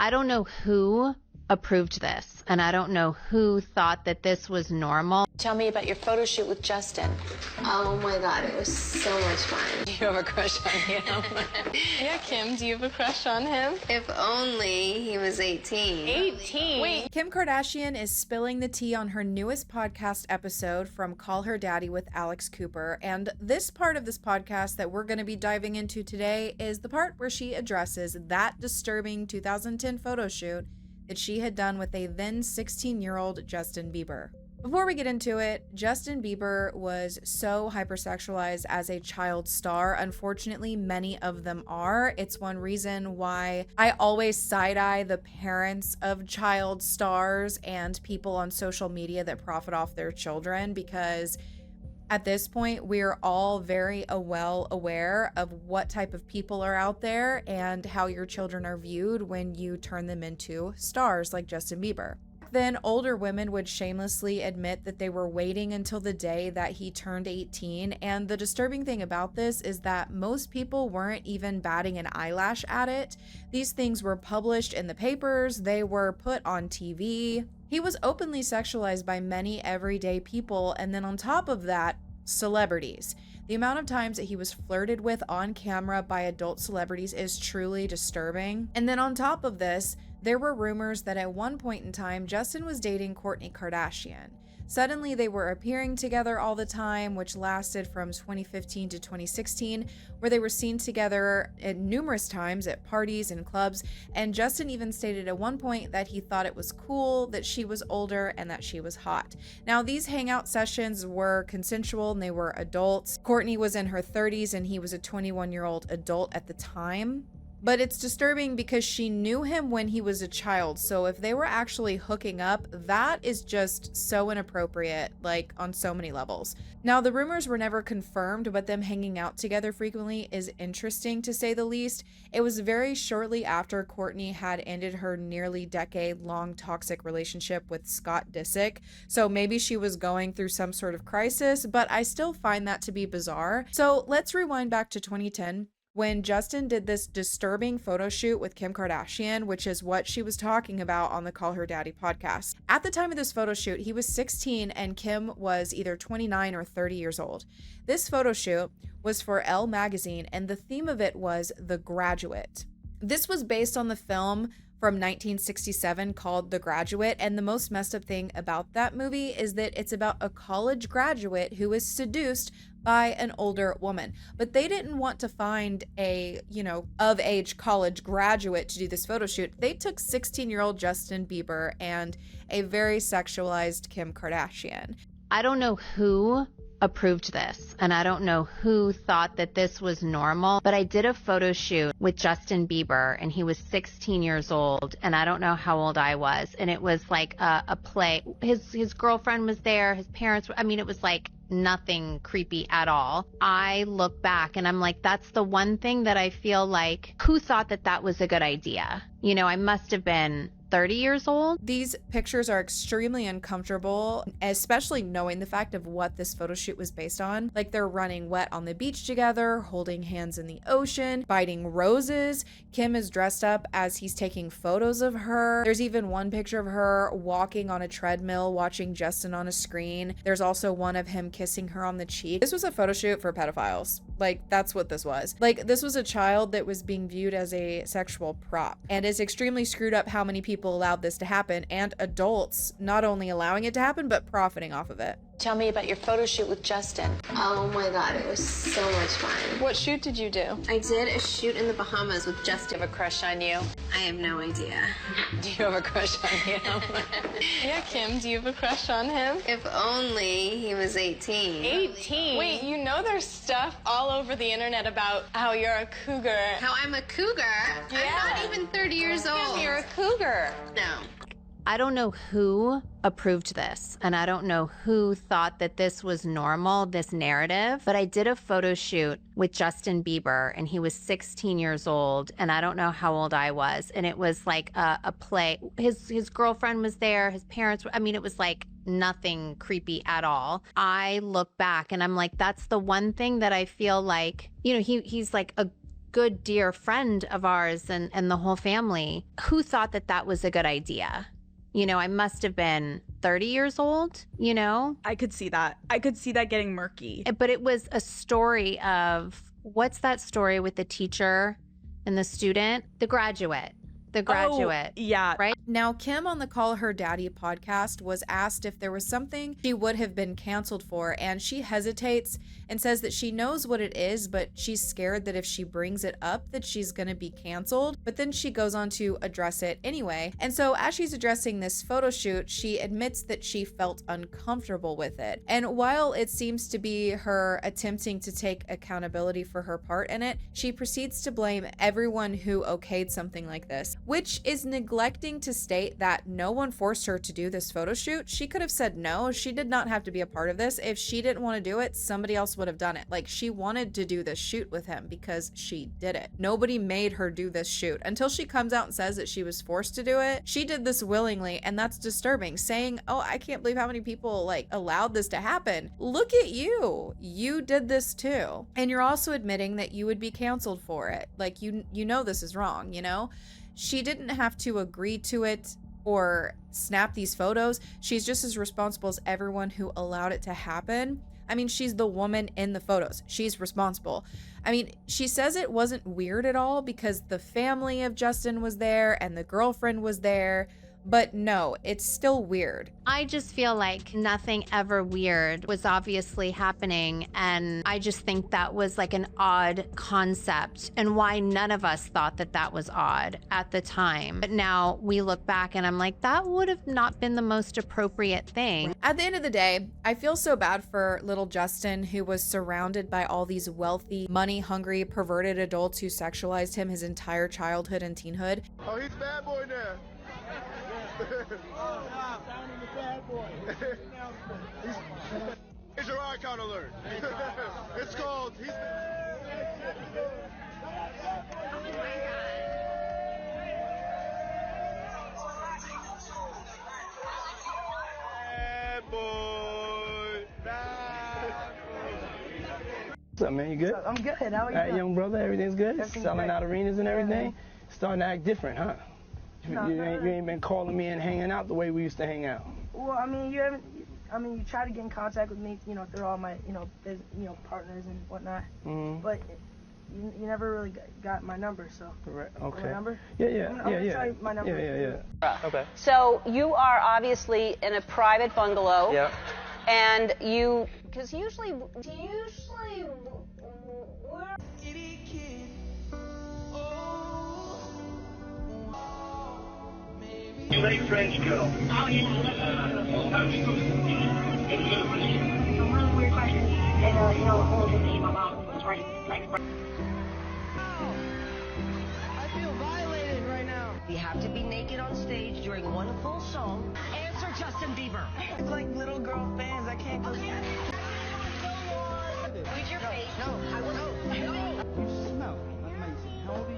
I don't know who approved this, and I don't know who thought that this was normal. Tell me about your photo shoot with Justin. Oh my God, it was so much fun. Do you have a crush on him? Yeah, Kim, do you have a crush on him? If only he was 18. 18? Wait. Kim Kardashian is spilling the tea on her newest podcast episode from Call Her Daddy with Alex Cooper. And this part of this podcast that we're going to be diving into today is the part where she addresses that disturbing 2010 photo shoot that she had done with a then 16-year-old Justin Bieber. Before we get into it, Justin Bieber was so hypersexualized as a child star. Unfortunately, many of them are. It's one reason why I always side-eye the parents of child stars and people on social media that profit off their children, because at this point, we're all very well aware of what type of people are out there and how your children are viewed when you turn them into stars like Justin Bieber. Then older women would shamelessly admit that they were waiting until the day that he turned 18. And the disturbing thing about this is that most people weren't even batting an eyelash at it. These things were published in the papers, they were put on TV. He was openly sexualized by many everyday people, and then on top of that, celebrities. The amount of times that he was flirted with on camera by adult celebrities is truly disturbing. And then on top of this, there were rumors that at one point in time, Justin was dating Kourtney Kardashian. Suddenly, they were appearing together all the time, which lasted from 2015 to 2016, where they were seen together at numerous times at parties and clubs, and Justin even stated at one point that he thought it was cool that she was older and that she was hot. Now, these hangout sessions were consensual and they were adults. Kourtney was in her 30s and he was a 21-year-old adult at the time. But it's disturbing because she knew him when he was a child. So if they were actually hooking up, that is just so inappropriate, like on so many levels. Now, the rumors were never confirmed, but them hanging out together frequently is interesting to say the least. It was very shortly after Kourtney had ended her nearly decade-long toxic relationship with Scott Disick. So maybe she was going through some sort of crisis, but I still find that to be bizarre. So let's rewind back to 2010. When Justin did this disturbing photo shoot with Kim Kardashian, which is what she was talking about on the Call Her Daddy podcast. At the time of this photo shoot, he was 16 and Kim was either 29 or 30 years old. This photo shoot was for Elle magazine and the theme of it was The Graduate. This was based on the film from 1967 called The Graduate, and the most messed up thing about that movie is that it's about a college graduate who is seduced by an older woman. But they didn't want to find a, of age college graduate to do this photo shoot. They took 16-year-old Justin Bieber and a very sexualized Kim Kardashian. I don't know who approved this, and I don't know who thought that this was normal, but I did a photo shoot with Justin Bieber and he was 16 years old and I don't know how old I was, and it was like a play. His girlfriend was there, his parents were, it was like nothing creepy at all. I look back and I'm like, that's the one thing that I feel like, who thought that that was a good idea? I must have been 30 years old. These pictures are extremely uncomfortable, especially knowing the fact of what this photo shoot was based on. Like they're running wet on the beach together, holding hands in the ocean, biting roses. Kim is dressed up as he's taking photos of her. There's even one picture of her walking on a treadmill, watching Justin on a screen. There's also one of him kissing her on the cheek. This was a photo shoot for pedophiles. Like, that's what this was. Like, this was a child that was being viewed as a sexual prop. And it's extremely screwed up how many people allowed this to happen, and adults not only allowing it to happen, but profiting off of it. Tell me about your photo shoot with Justin. Oh my God, it was so much fun. What shoot did you do? I did a shoot in the Bahamas with Justin. Do you have a crush on you? I have no idea. Do you have a crush on him? Yeah, Kim, do you have a crush on him? If only he was 18. 18? Wait, there's stuff all over the internet about how you're a cougar. How I'm a cougar? Yeah. I'm not even 30 years old. You're a cougar. No. I don't know who approved this, and I don't know who thought that this was normal, this narrative, but I did a photo shoot with Justin Bieber and he was 16 years old and I don't know how old I was, and it was like a play. His girlfriend was there, his parents were, it was like nothing creepy at all. I look back and I'm like, that's the one thing that I feel like, he's like a good, dear friend of ours and the whole family. Who thought that that was a good idea? You know, I must have been 30 years old, you know? I could see that. I could see that getting murky. But it was a story of, what's that story with the teacher and the student? The Graduate. The Graduate. Oh, yeah. Right? Now, Kim on the Call Her Daddy podcast was asked if there was something she would have been canceled for, and she hesitates and says that she knows what it is, but she's scared that if she brings it up that she's going to be canceled. But then she goes on to address it anyway. And so as she's addressing this photo shoot, she admits that she felt uncomfortable with it. And while it seems to be her attempting to take accountability for her part in it, she proceeds to blame everyone who okayed something like this, which is neglecting to state that no one forced her to do this photo shoot. She could have said no. She did not have to be a part of this. If she didn't want to do it, somebody else would have done it. Like, she wanted to do this shoot with him because she did it. Nobody made her do this shoot. Until she comes out and says that she was forced to do it, she did this willingly, and that's disturbing. Saying, oh, I can't believe how many people like allowed this to happen. Look at you. You did this too. And you're also admitting that you would be canceled for it. Like, you know this is wrong, you know? She didn't have to agree to it or snap these photos. She's just as responsible as everyone who allowed it to happen. I mean, she's the woman in the photos. She's responsible. I mean, she says it wasn't weird at all because the family of Justin was there and the girlfriend was there. But no, it's still weird. I just feel like nothing ever weird was obviously happening. And I just think that was like an odd concept, and why none of us thought that that was odd at the time. But now we look back and I'm like, that would have not been the most appropriate thing. At the end of the day, I feel so bad for little Justin, who was surrounded by all these wealthy, money-hungry, perverted adults who sexualized him his entire childhood and teenhood. Oh, he's bad boy now. Here's your icon alert. It's called. Bad boy. What's up, man? You good? I'm good. How are you? All right, young brother, everything's good? Everything's Selling great. out arenas and everything? Yeah. Starting to act different, huh? You ain't been calling me and hanging out the way we used to hang out. Well, I mean, you try to get in contact with me, through all my, partners and whatnot. Mm-hmm. But you never really got my number, so. Right. Okay. My number? Yeah. I'm gonna try my number. Yeah. Okay. So you are obviously in a private bungalow. Yeah. And you, because usually we're... Say French girl. Oh, yeah. It's a really weird question. And, only 15, my mom was right, like... I feel violated right now. You have to be naked on stage during one full song. Answer Justin Bieber. It's like little girl fans. I can't go. Okay. With your face. No, I will. No. You smell amazing. How old are you?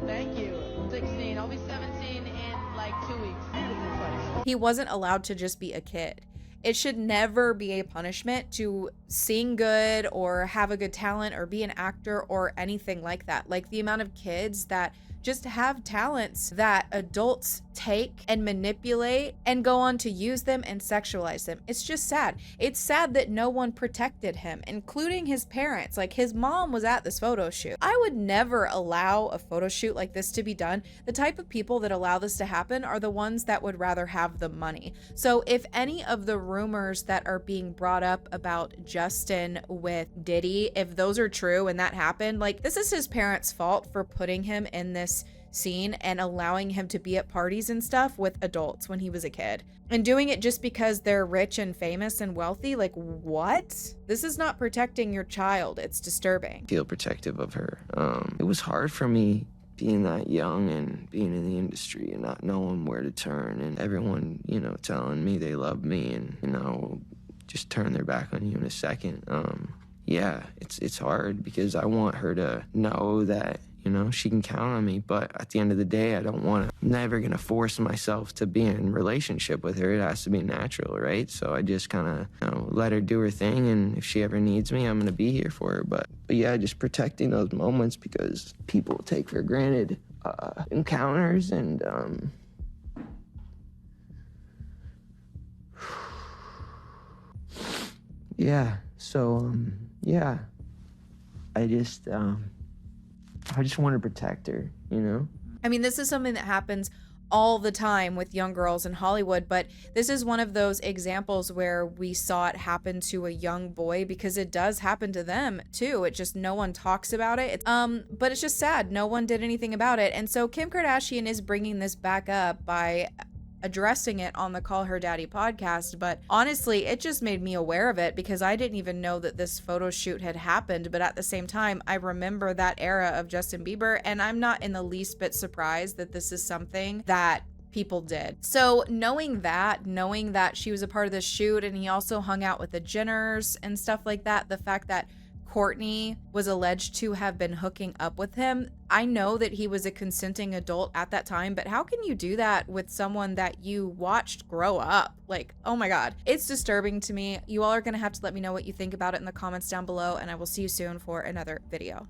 Thank you. 16. I'll be 17 in like 2 weeks. Beautiful place. He wasn't allowed to just be a kid. It should never be a punishment to sing good or have a good talent or be an actor or anything like that. Like, the amount of kids that just have talents that adults take and manipulate and go on to use them and sexualize them. It's just sad. It's sad that no one protected him, including his parents. Like, his mom was at this photo shoot. I would never allow a photo shoot like this to be done. The type of people that allow this to happen are the ones that would rather have the money. So if any of the rumors that are being brought up about Justin with Diddy, if those are true and that happened, like, this is his parents' fault for putting him in this scene and allowing him to be at parties and stuff with adults when he was a kid, and doing it just because they're rich and famous and wealthy. Like, what? This is not protecting your child. It's disturbing. Feel protective of her. It was hard for me being that young and being in the industry and not knowing where to turn, and everyone, telling me they love me and, just turn their back on you in a second. Yeah, it's hard because I want her to know that, You know, she can count on me, but at the end of the day, I'm never going to force myself to be in a relationship with her. It has to be natural, right? So I just kind of, let her do her thing, and if she ever needs me, I'm going to be here for her. But yeah, just protecting those moments, because people take for granted encounters, and yeah, so yeah, I just want to protect her, you know? I mean, this is something that happens all the time with young girls in Hollywood, but this is one of those examples where we saw it happen to a young boy, because it does happen to them too. It just, no one talks about it. But it's just sad. No one did anything about it. And so Kim Kardashian is bringing this back up by addressing it on the Call Her Daddy podcast. But honestly, it just made me aware of it, because I didn't even know that this photo shoot had happened. But at the same time, I remember that era of Justin Bieber, and I'm not in the least bit surprised that this is something that people did. So knowing that she was a part of this shoot, and he also hung out with the Jenners and stuff like that, the fact that Kourtney was alleged to have been hooking up with him. I know that he was a consenting adult at that time, but how can you do that with someone that you watched grow up? Like, oh my God. It's disturbing to me. You all are going to have to let me know what you think about it in the comments down below, and I will see you soon for another video.